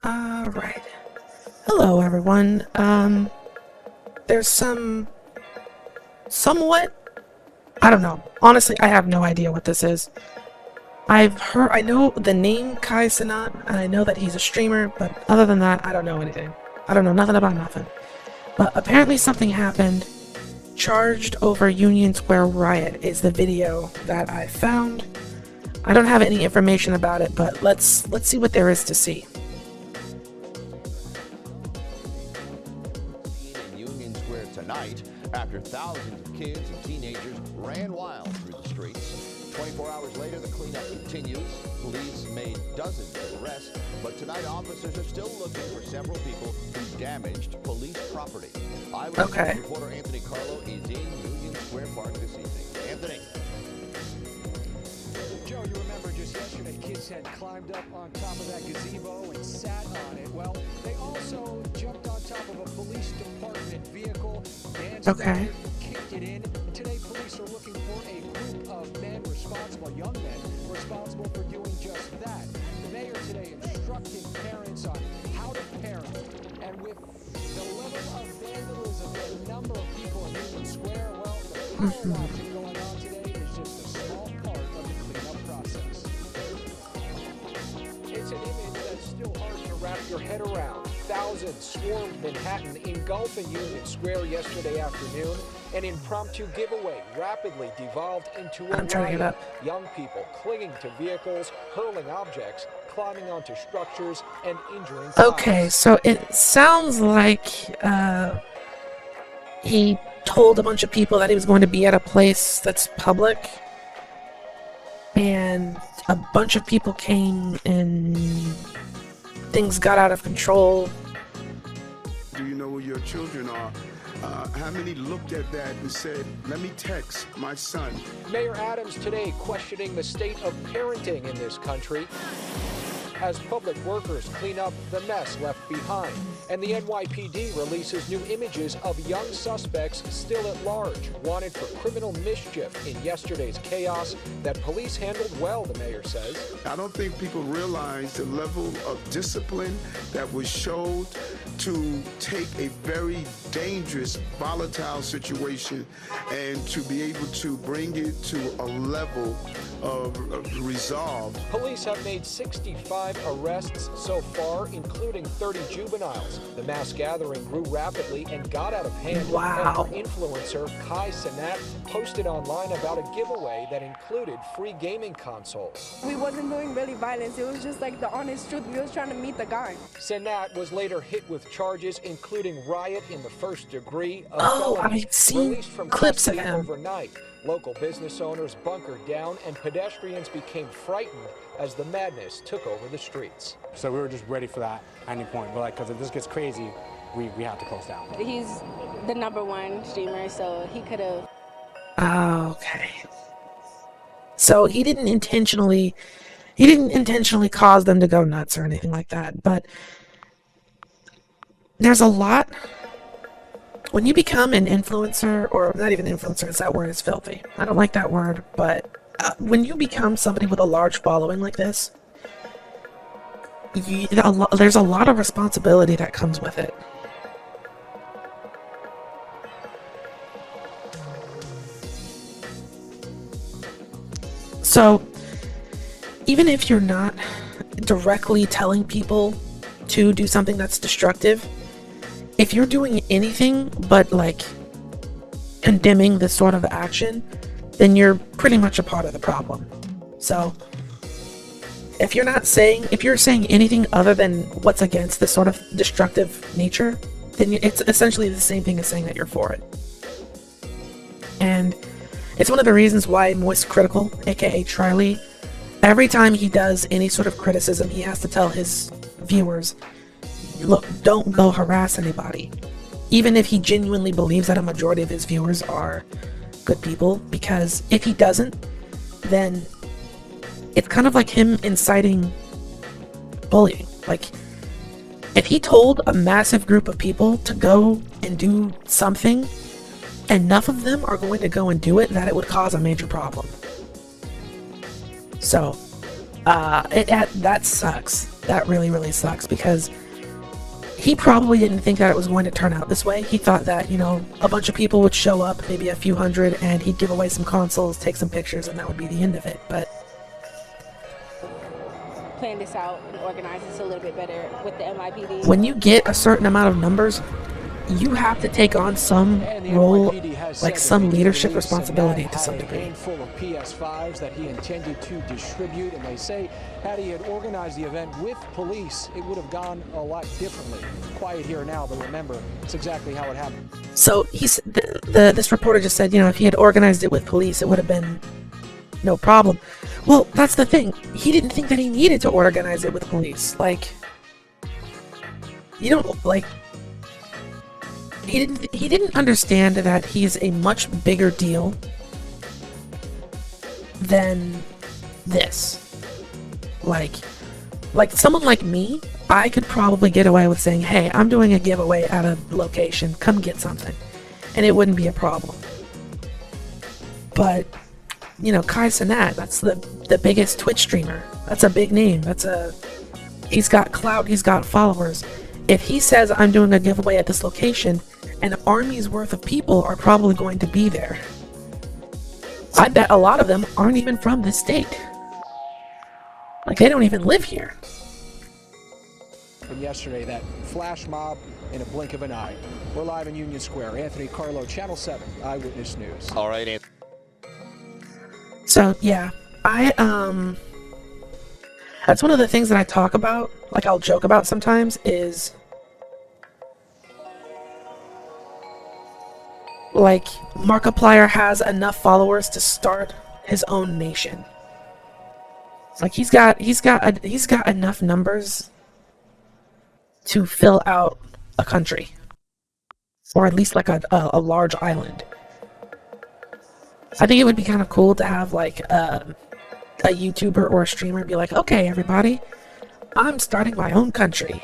Alright. Hello, everyone. There's somewhat, I don't know. Honestly, I have no idea what this is. I know the name Cenat, and I know that he's a streamer, but other than that, I don't know anything. I don't know nothing about nothing. But apparently something happened. Charged over Union Square riot is the video that I found. I don't have any information about it, but let's see what there is to see. In Union Square tonight, after thousands of kids and teenagers ran wild through the streets. 24 hours later, the cleanup continues. Police made dozens of arrests, but tonight officers are still looking for several people who damaged police property. Eyewitness reporter Anthony Carlo is in Union Square Park this evening. Anthony. Joe, you remember just yesterday, kids had climbed up on top of that gazebo and sat on it. Well, they also jumped on top of a police department vehicle, danced around it, kicked it in. And today, police are looking for a group of men responsible, young men, responsible for doing just that. The mayor today instructing parents on how to parent. And with the level of vandalism and the number of people in Union Square, well, the power washing going on today is just a small part of the cleanup process. It's an image that's still hard to wrap your head around. Thousands swarmed Manhattan, engulfing Union Square yesterday afternoon. An impromptu giveaway rapidly devolved into a riot. Young people clinging to vehicles, hurling objects, climbing onto structures, and injuring cars. Okay, so it sounds like he told a bunch of people that he was going to be at a place that's public, and a bunch of people came and things got out of control. Do you know where your children are? How many looked at that and said, let me text my son? Mayor Adams today questioning the state of parenting in this country as public workers clean up the mess left behind. And the NYPD releases new images of young suspects still at large, wanted for criminal mischief in yesterday's chaos that police handled well, the mayor says. I don't think people realize the level of discipline that was showed to take a very dangerous, volatile situation and to be able to bring it to a level of resolve. Police have made 65 arrests so far, including 30 juveniles. The mass gathering grew rapidly and got out of hand. Wow. And influencer Cenat posted online about a giveaway that included free gaming consoles. We wasn't doing really violence. It was just like the honest truth. We was trying to meet the guy. Cenat was later hit with charges, including riot in the first degree. I've seen clips of him. Overnight, local business owners bunkered down and pedestrians became frightened as the madness took over the streets. So we were just ready for that at any point. But because if this gets crazy, we have to close down. He's the #1 streamer, so he could have. Okay. So he didn't intentionally cause them to go nuts or anything like that, but there's a lot. When you become an influencer, or not even influencer, that word is filthy. I don't like that word, but when you become somebody with a large following like this, there's a lot of responsibility that comes with it. So, even if you're not directly telling people to do something that's destructive, if you're doing anything but like condemning this sort of action, then you're pretty much a part of the problem. So if you're saying anything other than what's against this sort of destructive nature, then it's essentially the same thing as saying that you're for it. And it's one of the reasons why Moist Critical, aka Charlie, every time he does any sort of criticism, he has to tell his viewers, look, don't go harass anybody. Even if he genuinely believes that a majority of his viewers are good people, because if he doesn't, then it's kind of like him inciting bullying. Like, if he told a massive group of people to go and do something, enough of them are going to go and do it, that it would cause a major problem. So, That sucks. That really, really sucks, because he probably didn't think that it was going to turn out this way. He thought that, a bunch of people would show up, maybe a few hundred, and he'd give away some consoles, take some pictures, and that would be the end of it. But plan this out and organize this a little bit better with the MIPD. when you get a certain amount of numbers, you have to take on some role, like some leadership responsibility to some degree. A handful of PS5s that he intended to distribute, and they say had he had organized the event with police, it would have gone a lot differently. Quiet here now, but remember, it's exactly how it happened. So this reporter just said, if he had organized it with police, it would have been no problem. Well, that's the thing. He didn't think that he needed to organize it with police. He didn't understand that he's a much bigger deal than this. Like someone like me, I could probably get away with saying, hey, I'm doing a giveaway at a location, come get something, and it wouldn't be a problem. But Kai Cenat, that's the biggest Twitch streamer. That's a big name. He's got clout, he's got followers. If he says I'm doing a giveaway at this location, an army's worth of people are probably going to be there. I bet a lot of them aren't even from this state. They don't even live here. From yesterday, that flash mob in a blink of an eye. We're live in Union Square. Anthony Carlo, Channel 7, Eyewitness News. All right, Anthony. So yeah, that's one of the things that I talk about, I'll joke about sometimes, is Markiplier has enough followers to start his own nation. He's got enough numbers to fill out a country, or at least a large island. I think it would be kind of cool to have a YouTuber or a streamer be like, okay, everybody, I'm starting my own country.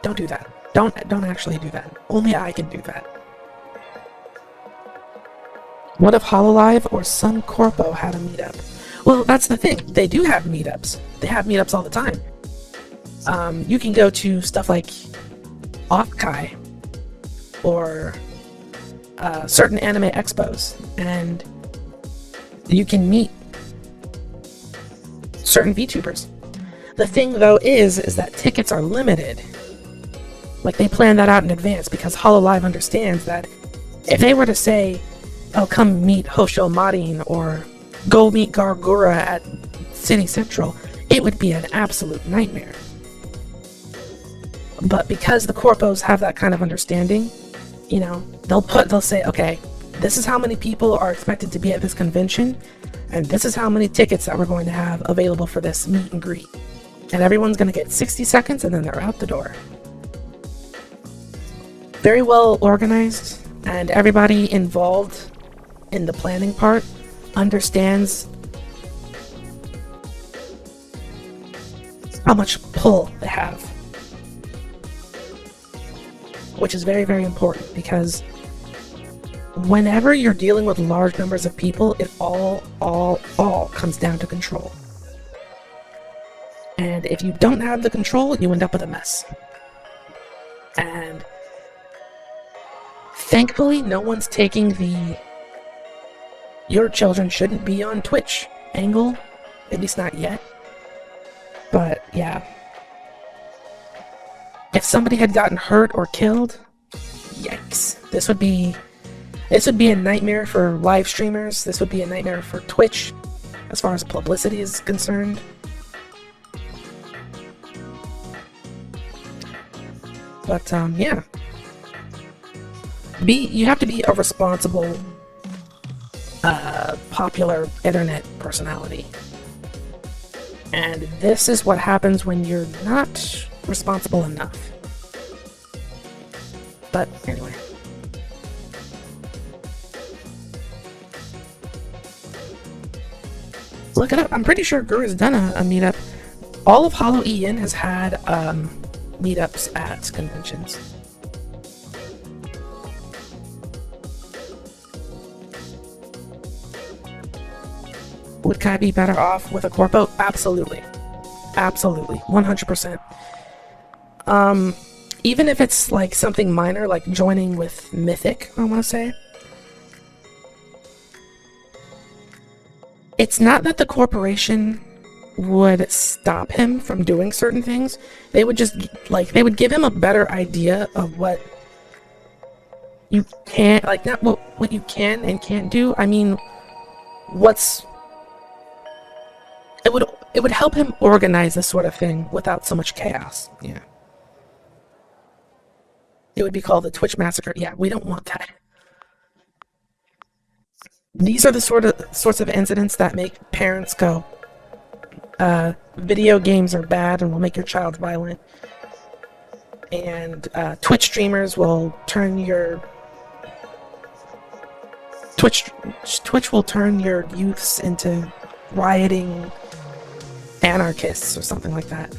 Don't do that. Don't actually do that. Only I can do that. What if HoloLive or some corpo had a meetup? Well, that's the thing. They do have meetups. They have meetups all the time. You can go to stuff like Offkai or certain anime expos, and you can meet certain VTubers. The thing, though, is that tickets are limited. They plan that out in advance, because HoloLive understands that if they were to say, oh, come meet Hosho Marin or go meet Gargura at City Central, it would be an absolute nightmare. But because the corpos have that kind of understanding, they'll say, okay, this is how many people are expected to be at this convention, and this is how many tickets that we're going to have available for this meet and greet. And everyone's going to get 60 seconds, and then they're out the door. Very well organized, and everybody involved in the planning part understands how much pull they have, which is very, very important, because whenever you're dealing with large numbers of people, it all comes down to control. And if you don't have the control, you end up with a mess. And thankfully, no one's taking the your children shouldn't be on Twitch angle, at least not yet. But yeah, if somebody had gotten hurt or killed, yikes. This would be a nightmare for live streamers. This would be a nightmare for Twitch as far as publicity is concerned. But yeah, you have to be a responsible popular internet personality, and this is what happens when you're not responsible enough. But anyway, look it up. I'm pretty sure Guru's done a meetup. All of Hollow Ian has had meetups at conventions. Would Kai be better off with a corpo? Absolutely. Absolutely, 100%. Even if it's like something minor, like joining with Mythic, I want to say. It's not that the corporation would stop him from doing certain things. They would just, like, they would give him a better idea of what you can't, like, not what you can and can't do. I mean, it would help him organize this sort of thing without so much chaos. Yeah. It would be called the Twitch Massacre. Yeah, we don't want that. These are the sorts of incidents that make parents go, video games are bad and will make your child violent. And Twitch streamers will turn your Twitch will turn your youths into rioting anarchists or something like that.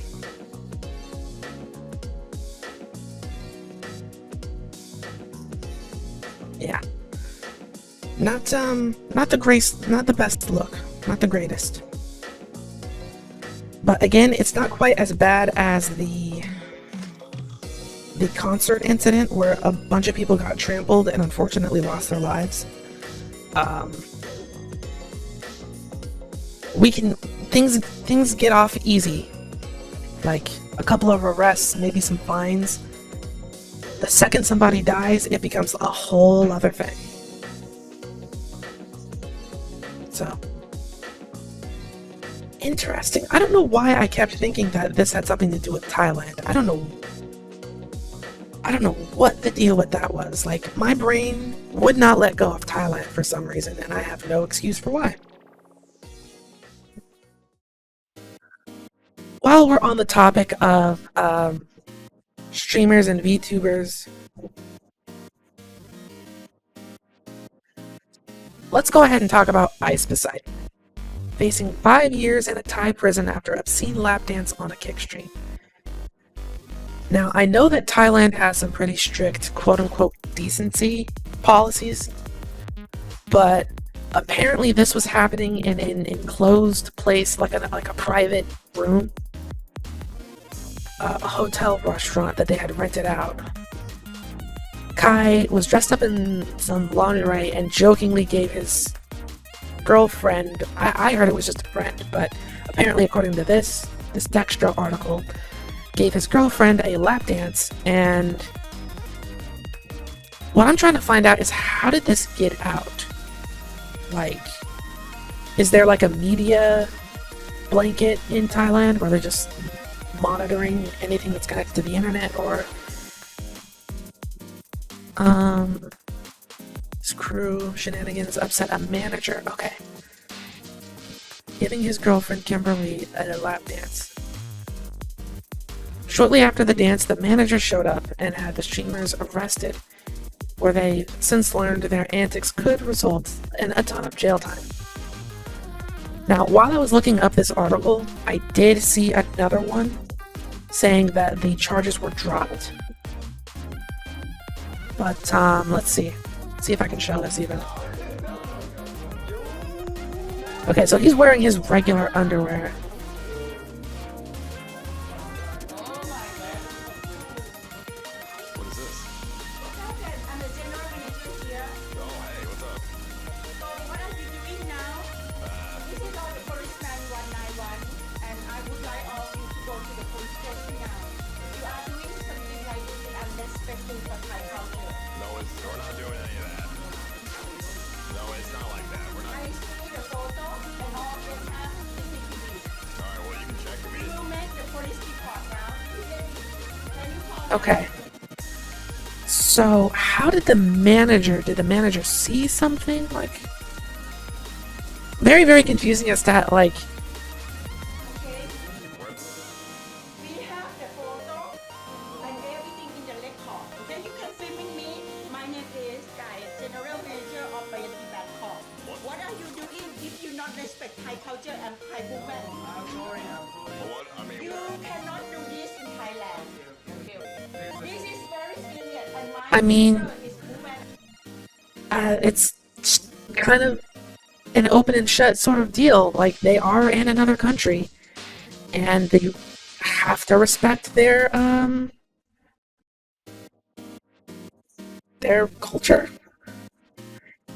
Yeah. Not the best look. Not the greatest. But again, it's not quite as bad as the concert incident where a bunch of people got trampled and unfortunately lost their lives. Things get off easy. Like a couple of arrests, maybe some fines. The second somebody dies, it becomes a whole other thing. So, interesting. I don't know why I kept thinking that this had something to do with Thailand. I don't know what the deal with that was. Like, my brain would not let go of Thailand for some reason, and I have no excuse for why. While we're on the topic of streamers and VTubers, let's go ahead and talk about Ice Poseidon, facing 5 years in a Thai prison after obscene lap dance on a kick stream. Now, I know that Thailand has some pretty strict quote-unquote decency policies, but apparently this was happening in an enclosed place, like a private room, a hotel restaurant that they had rented out. Kai was dressed up in some lingerie and jokingly gave his girlfriend, I heard it was just a friend, but apparently according to this Dextra article, gave his girlfriend a lap dance. And what I'm trying to find out is, how did this get out? Like, is there like a media blanket in Thailand where they're just monitoring anything that's connected to the internet? Or screw shenanigans upset a manager. Okay. Giving his girlfriend Kimberly a lap dance. Shortly after the dance, the manager showed up and had the streamers arrested, where they since learned their antics could result in a ton of jail time. Now, while I was looking up this article, I did see another one saying that the charges were dropped. But let's see. See if I can show this even. Okay, so he's wearing his regular underwear. Okay. So, how did the manager see something? Like, very, very confusing as to, like... Okay. We have the photo and everything in the record. Okay, you can filming me. My name is Guy, General Manager of Bayani Bangkok. What are you doing if you not respect Thai culture and Thai women? I'm sorry. You cannot do this in Thailand. This is very serious, and my I mean, is women. it's kind of an open and shut sort of deal. Like, they are in another country, and you have to respect their culture.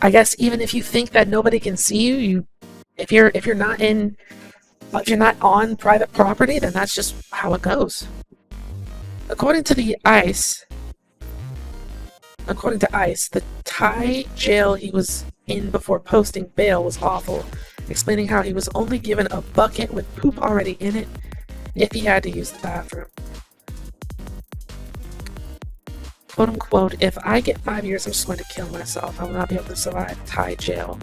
I guess even if you think that nobody can see you, if you're not on private property, then that's just how it goes. According to ICE, the Thai jail he was in before posting bail was awful, explaining how he was only given a bucket with poop already in it if he had to use the bathroom. Quote unquote, if I get 5 years, I'm just going to kill myself. I will not be able to survive Thai jail.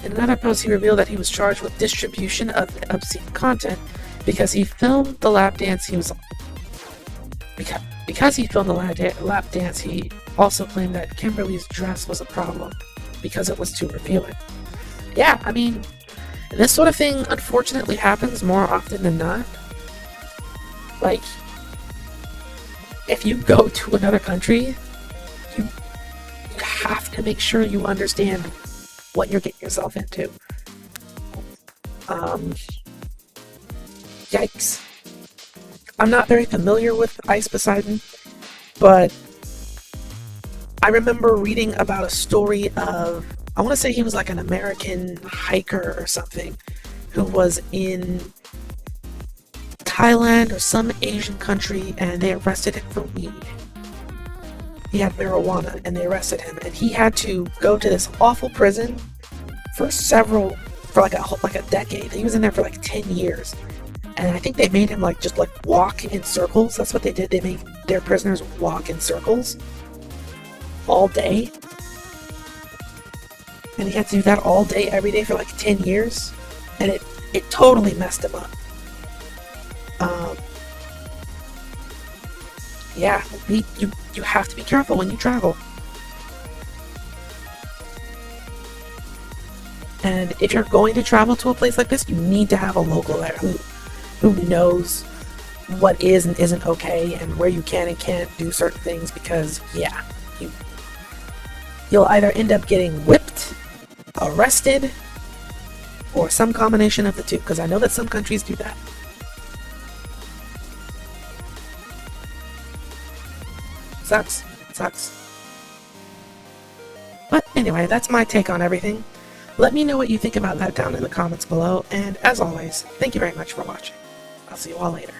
In another post, he revealed that he was charged with distribution of obscene content because he filmed the lap dance he was because he filmed the lap dance, he also claimed that Kimberly's dress was a problem because it was too revealing. Yeah, I mean, this sort of thing unfortunately happens more often than not. Like, if you go to another country, you have to make sure you understand what you're getting yourself into. Yikes. I'm not very familiar with Ice Poseidon, but I remember reading about a story of, I want to say he was like an American hiker or something, who was in Thailand or some Asian country, and they arrested him for weed. He had marijuana, and they arrested him, and he had to go to this awful prison for like a decade. He was in there for like 10 years. And I think they made him just walk in circles. That's what they did. They made their prisoners walk in circles all day. And he had to do that all day, every day for like 10 years. And it totally messed him up. Yeah, you have to be careful when you travel. And if you're going to travel to a place like this, you need to have a local there who knows what is and isn't okay and where you can and can't do certain things, because yeah, you'll either end up getting whipped, arrested, or some combination of the two, because I know that some countries do that. Sucks. But anyway, that's my take on everything. Let me know what you think about that down in the comments below, and as always, thank you very much for watching. I'll see you all later.